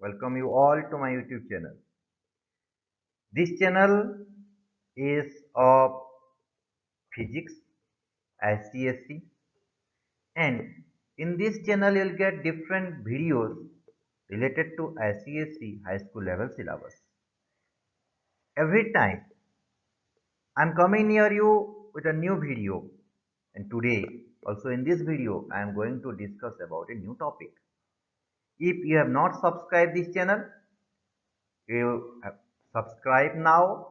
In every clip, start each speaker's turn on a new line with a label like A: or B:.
A: Welcome you all to my YouTube channel. This channel is of physics, ICSE, and in this channel you'll get different videos related to ICSE high school level syllabus. Every time I'm coming near you with a new video, and today also in this video I am going to discuss about a new topic. If you have not subscribed this channel, you subscribe now.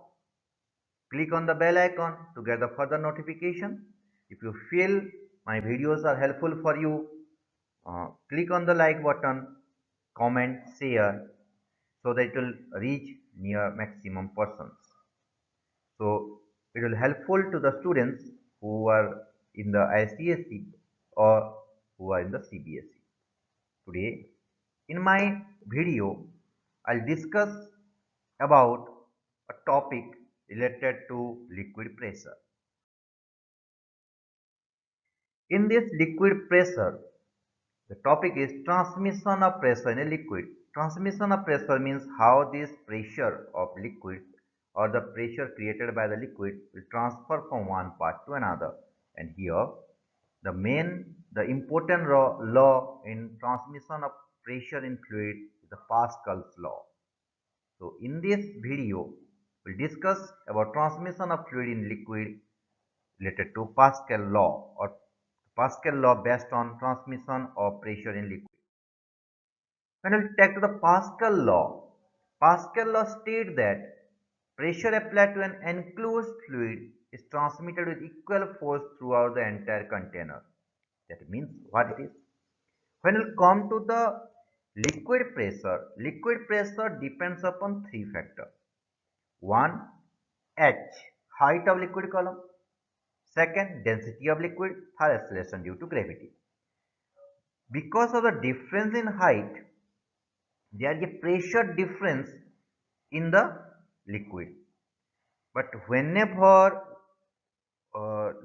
A: Click on the bell icon to get the further notification. If you feel my videos are helpful for you, click on the like button, comment, share, so that it will reach near maximum persons. So it will helpful to the students who are in the ICSE or who are in the CBSE. Today, in my video, I'll discuss about a topic related to liquid pressure. In this liquid pressure, the topic is transmission of pressure in a liquid. Transmission of pressure means how this pressure of liquid or the pressure created by the liquid will transfer from one part to another. And here, the important law in transmission of pressure in fluid is the Pascal's law. So in this video, we'll discuss about transmission of fluid in liquid related to Pascal law or Pascal law based on transmission of pressure in liquid. When we take to the Pascal law states that pressure applied to an enclosed fluid is transmitted with equal force throughout the entire container. That means what it is? When we come to the liquid pressure depends upon three factors. One, H, height of liquid column. Second, density of liquid. Third, acceleration due to gravity. Because of the difference in height, there is a pressure difference in the liquid. But whenever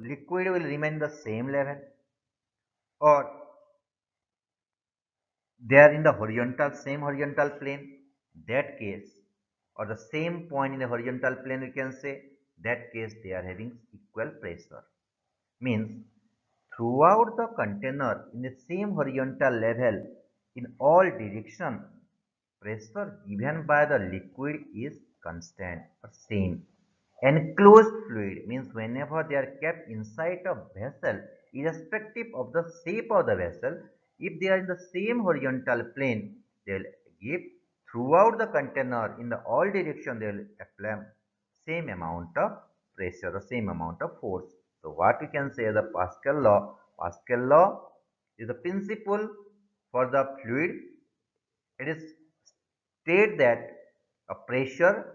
A: liquid will remain the same level or they are in the same horizontal plane, that case, or the same point in the horizontal plane, we can say that case they are having equal pressure. Means throughout the container in the same horizontal level in all direction, pressure given by the liquid is constant or same. Enclosed fluid means whenever they are kept inside a vessel, irrespective of the shape of the vessel, if they are in the same horizontal plane, they will give throughout the container in the all direction, they will apply same amount of pressure or same amount of force. So what we can say the Pascal law? Pascal law is the principle for the fluid. It is state that a pressure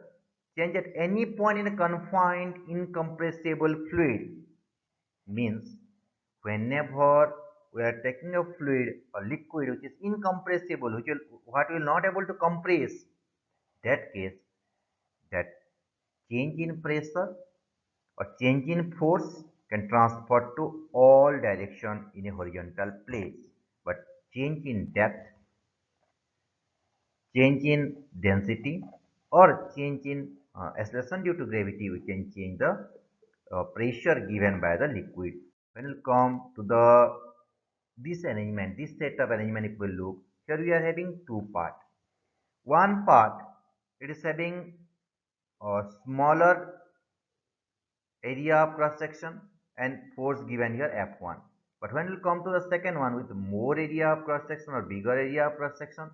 A: change at any point in a confined incompressible fluid means whenever we are taking a fluid or liquid which is incompressible, what will not able to compress, that case that change in pressure or change in force can transfer to all direction in a horizontal place, but change in depth, change in density, or change in acceleration due to gravity, we can change the pressure given by the liquid. When we come to the this arrangement, this set of arrangement, if we look here, we are having two part. One part, it is having a smaller area of cross section and force given here F1. But when we come to the second one with more area of cross section or bigger area of cross section,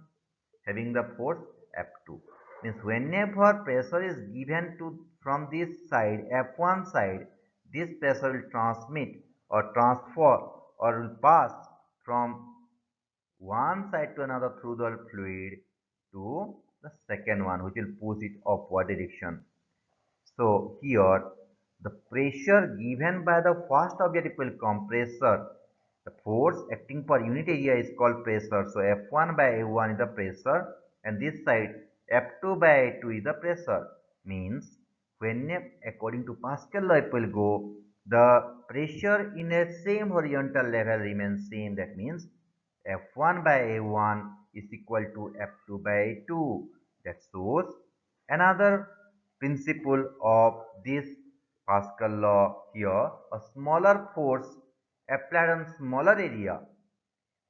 A: having the force F2, means whenever pressure is given to from this side F1 side, this pressure will transmit or transfer or will pass from one side to another through the fluid to the second one, which will push it upward direction. So here the pressure given by the first object will compressor. The force acting per unit area is called pressure. So F1 by A1 is the pressure and this side F2 by A2 is the pressure. Means when according to Pascal law it will go, the pressure in a same horizontal level remains same. That means F1 by A1 is equal to F2 by 2. That shows another principle of this Pascal law here. A smaller force applied on smaller area,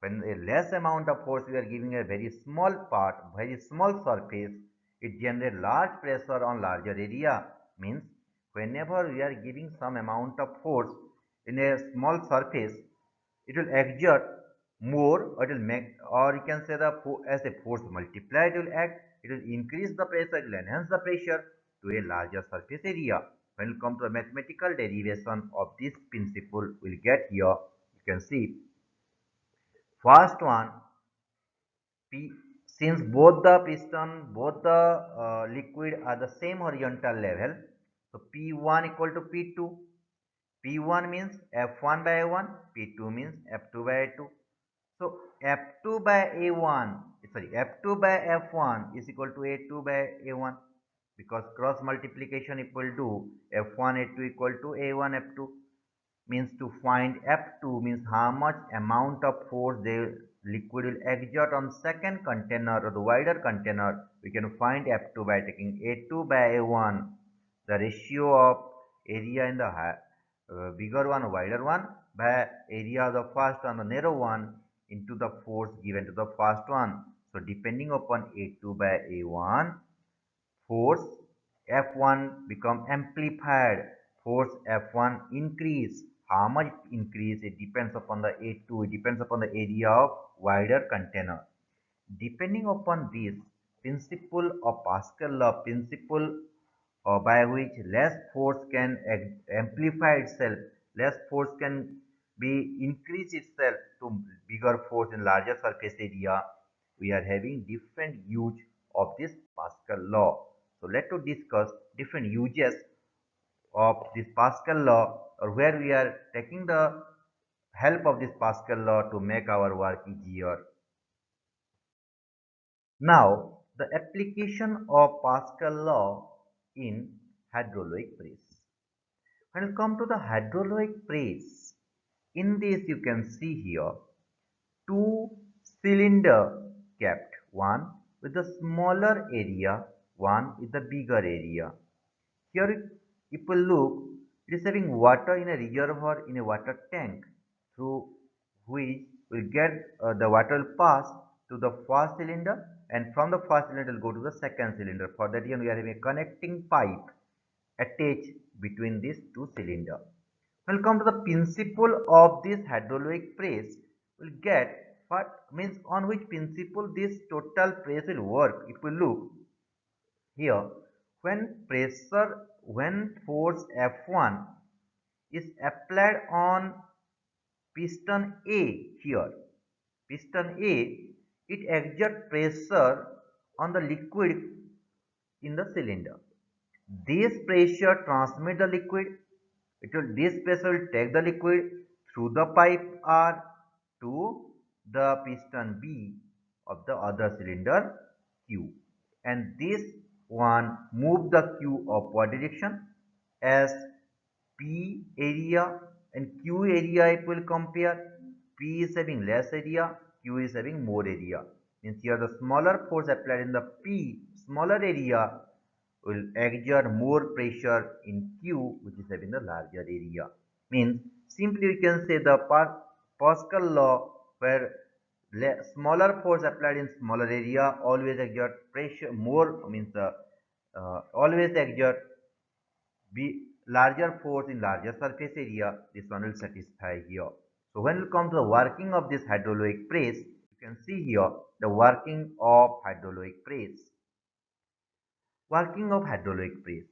A: when a less amount of force we are giving a very small part, very small surface, it generates large pressure on larger area. Means whenever we are giving some amount of force in a small surface, it will exert more, or it will make, or you can say the as a force multiplier it will act, it will increase the pressure, it will enhance the pressure to a larger surface area. When we come to a mathematical derivation of this principle, we will get here, you can see first one, P, since both the piston, both the liquid are the same horizontal level, so P1 equal to P2. P1 means F1 by A1, P2 means F2 by A2. So F2 by A1, sorry, F2 by F1 is equal to A2 by A1, because cross multiplication equal to F1 A2 equal to A1 F2. Means to find F2 means how much amount of force the liquid will exert on second container or the wider container. We can find F2 by taking A2 by A1, the ratio of area in the bigger one, wider one, by area of the first one, the narrow one, into the force given to the first one. So depending upon A2 by A1, force F1 become amplified, force F1 increase. How much increase? It depends upon the A2, it depends upon the area of wider container. Depending upon this principle of Pascal law, principle by which less force can amplify itself, less force can be increase itself to bigger force in larger surface area, we are having different use of this Pascal law. So let's discuss different uses of this Pascal law, or where we are taking the help of this Pascal law to make our work easier. Now, the application of Pascal law in hydraulic press. When you come to the hydraulic press, in this you can see here two cylinder kept, one with the smaller area, one with the bigger area. Here if we look, it is having water in a reservoir in a water tank, through which will get the water will pass to the first cylinder, and from the first cylinder will go to the second cylinder. For that reason we are having a connecting pipe attached between these two cylinders. When we come to the principle of this hydraulic press, we'll get what means on which principle this total press will work. If we look here, when force F1 is applied on piston A here, piston A, it exerts pressure on the liquid in the cylinder. This pressure transmit the liquid. This pressure will take the liquid through the pipe R to the piston B of the other cylinder Q, and this one move the Q upward direction, as P area and Q area if we will compare. P is having less area, Q is having more area. Means here the smaller force applied in the P smaller area will exert more pressure in Q, which is having the larger area. Means simply we can say the Pascal law, where smaller force applied in smaller area always exert pressure more, means always exert be larger force in larger surface area. This one will satisfy here. So when we come to the working of this hydraulic press, you can see here the working of hydraulic press. Working of hydraulic press.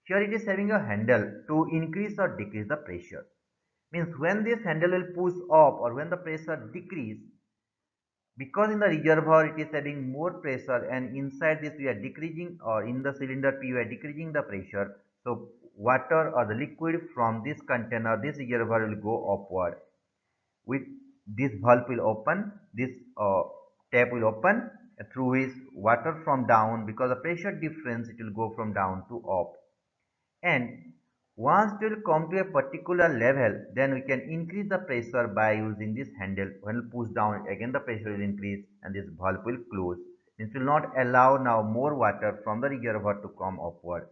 A: Here it is having a handle to increase or decrease the pressure. Means when this handle will push up or when the pressure decrease, because in the reservoir it is having more pressure, and inside this we are decreasing, or in the cylinder P we are decreasing the pressure. So water or the liquid from this container, this reservoir will go upward. With this valve will open, this tap will open, through which water from down, because the pressure difference, it will go from down to up. And Once it will come to a particular level, then we can increase the pressure by using this handle. When we push down, again the pressure will increase and this valve will close. It will not allow now more water from the reservoir to come upward.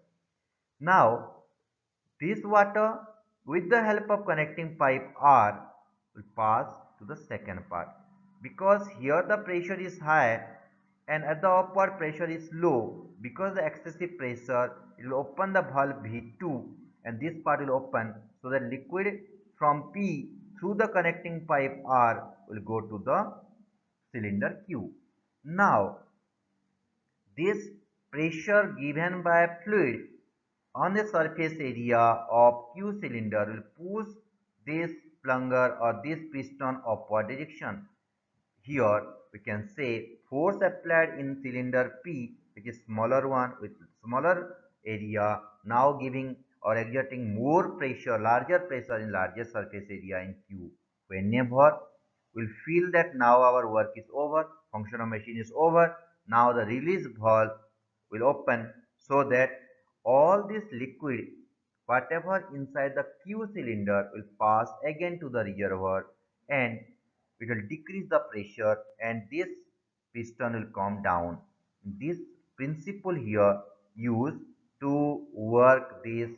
A: Now, this water with the help of connecting pipe R will pass to the second part. Because here the pressure is high and at the upward pressure is low, because the excessive pressure, it will open the valve V2 and this part will open, so that liquid from P through the connecting pipe R will go to the cylinder Q. Now, this pressure given by a fluid on the surface area of Q cylinder will push this plunger or this piston upward direction. Here we can say force applied in cylinder P, which is smaller one with smaller area, now giving or exerting more pressure, larger pressure in larger surface area in Q. Whenever we'll feel that now our work is over, function of machine is over, now the release valve will open, so that all this liquid, whatever inside the Q cylinder, will pass again to the reservoir and it will decrease the pressure and this piston will come down. This principle here used to work this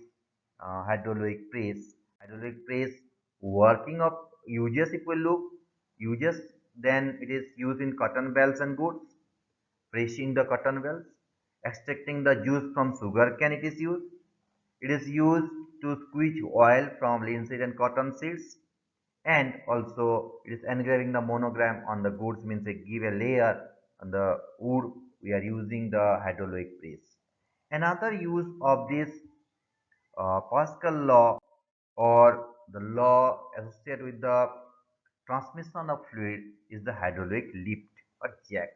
A: hydraulic press. Hydraulic press working of uses, if we look, uses, then it is used in cotton bales and goods, pressing the cotton bales, extracting the juice from sugar cane, it is used. It is used to squeeze oil from linseed and cotton seeds, and also it is engraving the monogram on the goods, means they give a layer on the wood. We are using the hydraulic press. Another use of this Pascal law, or the law associated with the transmission of fluid, is the hydraulic lift or jack.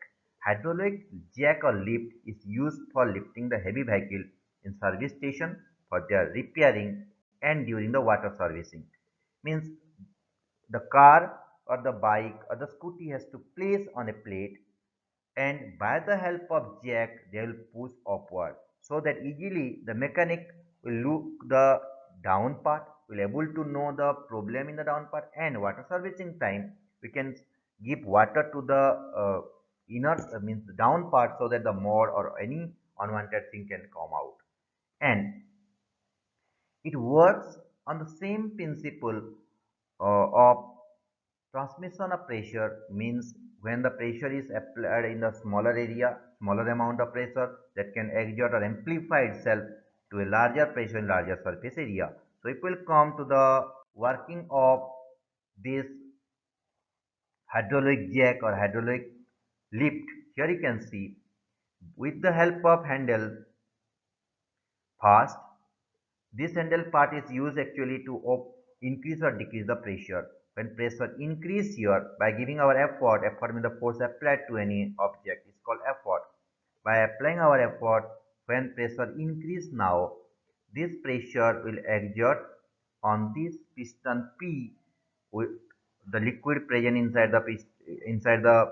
A: Hydraulic jack or lift is used for lifting the heavy vehicle in service station for their repairing and during the water servicing. Means the car or the bike or the scooty has to place on a plate, and by the help of jack they will push upward, so that easily the mechanic will look the down part, will able to know the problem in the down part, and water servicing time we can give water to the inner means the down part, so that the mud or any unwanted thing can come out. And it works on the same principle of transmission of pressure, means when the pressure is applied in the smaller area, smaller amount of pressure that can exert or amplify itself to a larger pressure in larger surface area. So if we'll come to the working of this hydraulic jack or hydraulic lift, here you can see with the help of handle fast. This handle part is used actually to increase or decrease the pressure. When pressure increase here, by giving our effort means the force applied to any object is called effort. By applying our effort, when pressure increase now, this pressure will exert on this piston P, with the liquid present inside the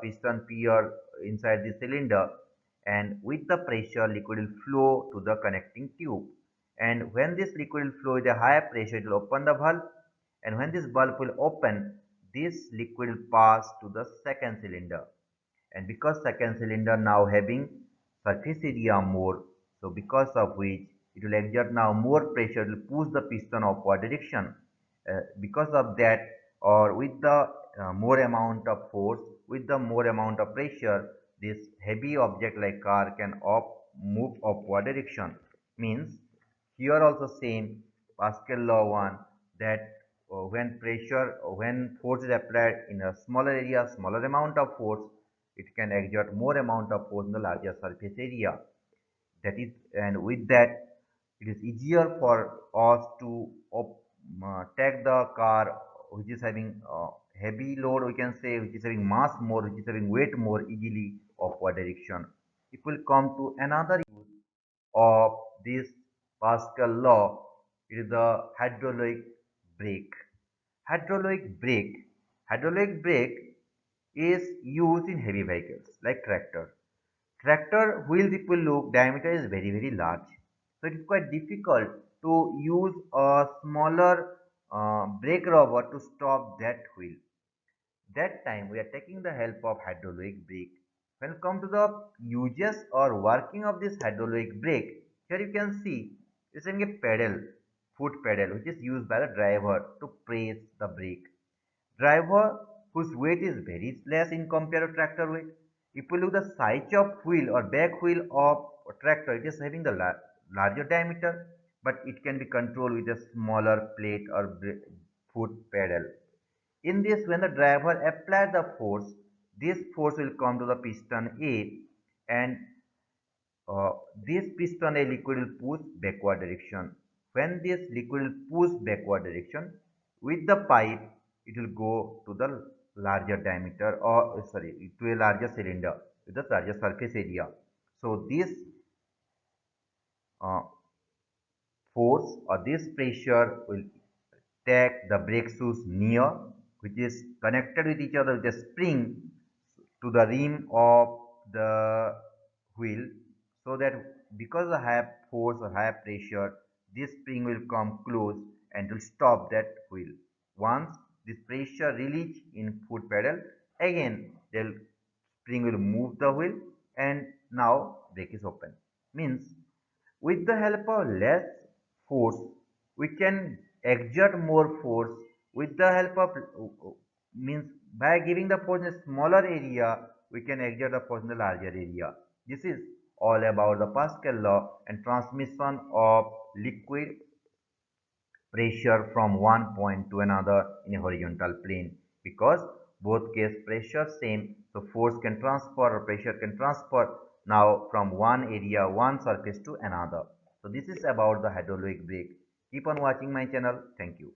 A: piston P or inside the cylinder, and with the pressure liquid will flow to the connecting tube, and when this liquid will flow with a higher pressure, it will open the valve, and when this valve will open, this liquid will pass to the second cylinder, and because second cylinder now having surface area more, so because of which it will exert now more pressure, it will push the piston upward direction. Because of that, or with the more amount of force, with the more amount of pressure, this heavy object like car can move upward direction. Means here also same Pascal law one, that when force is applied in a smaller area, smaller amount of force, it can exert more amount of force in the larger surface area. That is, and with that, it is easier for us to take the car which is having heavy load, we can say, which is having mass more, which is having weight more, easily upward direction. It will come to another use of this Pascal law. It is the hydraulic brake. Hydraulic brake. Hydraulic brake is used in heavy vehicles like tractor. Tractor wheels, if we look, diameter is very large. So it is quite difficult to use a smaller brake rubber to stop that wheel. That time we are taking the help of hydraulic brake. When it comes to the uses or working of this hydraulic brake, here you can see it's having a pedal, foot pedal, which is used by the driver to press the brake. Driver whose weight is very less in compared to tractor weight. If you look the size of wheel or back wheel of a tractor, it is having the larger diameter, but it can be controlled with a smaller plate or foot pedal. In this, when the driver applies the force, this force will come to the piston A, and this piston A liquid will push backward direction. When this liquid will push backward direction, with the pipe, it will go to the larger diameter, or sorry, to a larger cylinder with the larger surface area. So this uh, force or this pressure will take the brake shoes near, which is connected with each other with a spring to the rim of the wheel, so that because of high force or high pressure, this spring will come close and will stop that wheel. Once this pressure release in foot pedal, again the spring will move the wheel, and now brake is open. Means with the help of less force, we can exert more force with the help of means by giving the force in a smaller area, we can exert the force in the larger area. This is all about the Pascal law and transmission of liquid pressure from one point to another in a horizontal plane, because both case pressure same, so force can transfer or pressure can transfer now from one area, one surface to another. So this is about the hydraulic brake. Keep on watching my channel. Thank you.